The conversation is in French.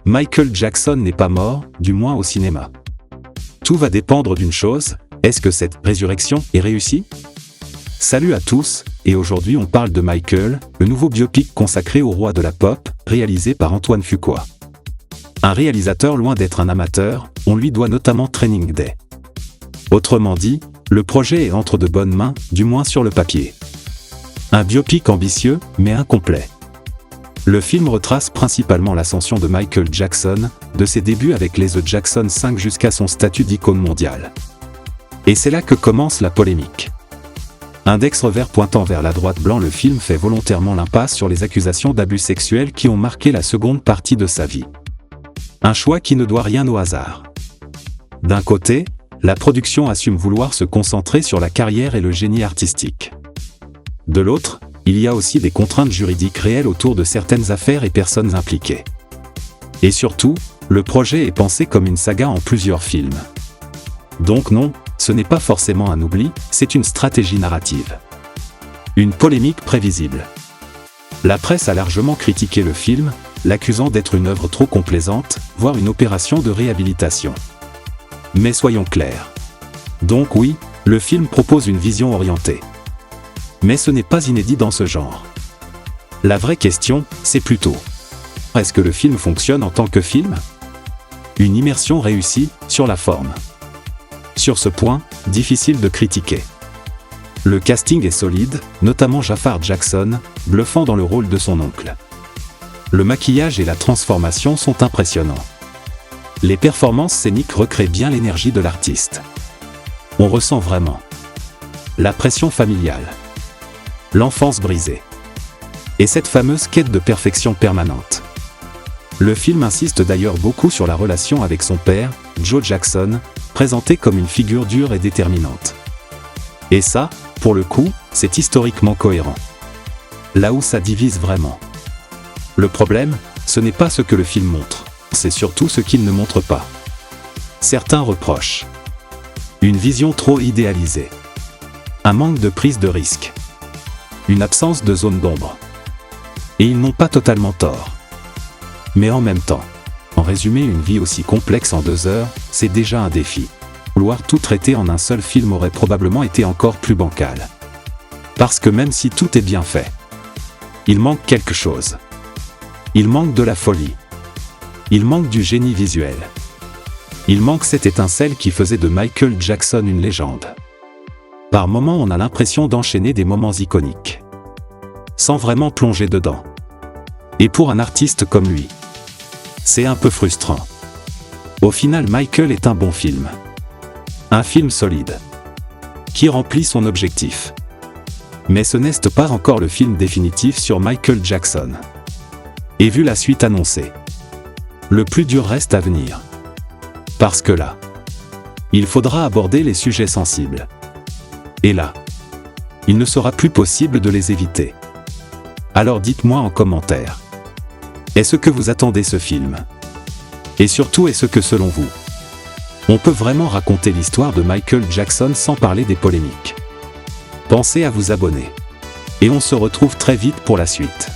Michael Jackson n'est pas mort, du moins au cinéma. Tout va dépendre d'une chose, est-ce que cette résurrection est réussie? Salut à tous, et aujourd'hui on parle de Michael, le nouveau biopic consacré au roi de la pop, réalisé par Antoine Fuqua. Un réalisateur loin d'être un amateur, on lui doit notamment Training Day. Autrement dit, le projet est entre de bonnes mains, du moins sur le papier. Un biopic ambitieux, mais incomplet. Le film retrace principalement l'ascension de Michael Jackson, de ses débuts avec les The Jackson 5 jusqu'à son statut d'icône mondiale. Et c'est là que commence la polémique. Index revers pointant vers la droite blanc, le film fait volontairement l'impasse sur les accusations d'abus sexuels qui ont marqué la seconde partie de sa vie. Un choix qui ne doit rien au hasard. D'un côté, la production assume vouloir se concentrer sur la carrière et le génie artistique. De l'autre, il y a aussi des contraintes juridiques réelles autour de certaines affaires et personnes impliquées. Et surtout, le projet est pensé comme une saga en plusieurs films. Donc non, ce n'est pas forcément un oubli, c'est une stratégie narrative. Une polémique prévisible. La presse a largement critiqué le film, l'accusant d'être une œuvre trop complaisante, voire une opération de réhabilitation. Mais soyons clairs. Donc oui, le film propose une vision orientée. Mais ce n'est pas inédit dans ce genre. La vraie question, c'est plutôt: est-ce que le film fonctionne en tant que film? Une immersion réussie, sur la forme. Sur ce point, difficile de critiquer. Le casting est solide, notamment Jafar Jackson, bluffant dans le rôle de son oncle. Le maquillage et la transformation sont impressionnants. Les performances scéniques recréent bien l'énergie de l'artiste. On ressent vraiment la pression familiale, l'enfance brisée, et cette fameuse quête de perfection permanente. Le film insiste d'ailleurs beaucoup sur la relation avec son père, Joe Jackson, présenté comme une figure dure et déterminante. Et ça, pour le coup, c'est historiquement cohérent. Là où ça divise vraiment. Le problème, ce n'est pas ce que le film montre, c'est surtout ce qu'il ne montre pas. Certains reprochent une vision trop idéalisée, un manque de prise de risque, une absence de zone d'ombre. Et ils n'ont pas totalement tort. Mais en même temps, en résumé, une vie aussi complexe en 2 heures, c'est déjà un défi. Vouloir tout traiter en un seul film aurait probablement été encore plus bancal. Parce que même si tout est bien fait, il manque quelque chose. Il manque de la folie. Il manque du génie visuel. Il manque cette étincelle qui faisait de Michael Jackson une légende. Par moments, on a l'impression d'enchaîner des moments iconiques, sans vraiment plonger dedans. Et pour un artiste comme lui, c'est un peu frustrant. Au final, Michael est un bon film. Un film solide, qui remplit son objectif. Mais ce n'est pas encore le film définitif sur Michael Jackson. Et vu la suite annoncée, le plus dur reste à venir. Parce que là, il faudra aborder les sujets sensibles. Et là, il ne sera plus possible de les éviter. Alors dites-moi en commentaire. Est-ce que vous attendez ce film? Et surtout, est-ce que selon vous, on peut vraiment raconter l'histoire de Michael Jackson sans parler des polémiques? Pensez à vous abonner. Et on se retrouve très vite pour la suite.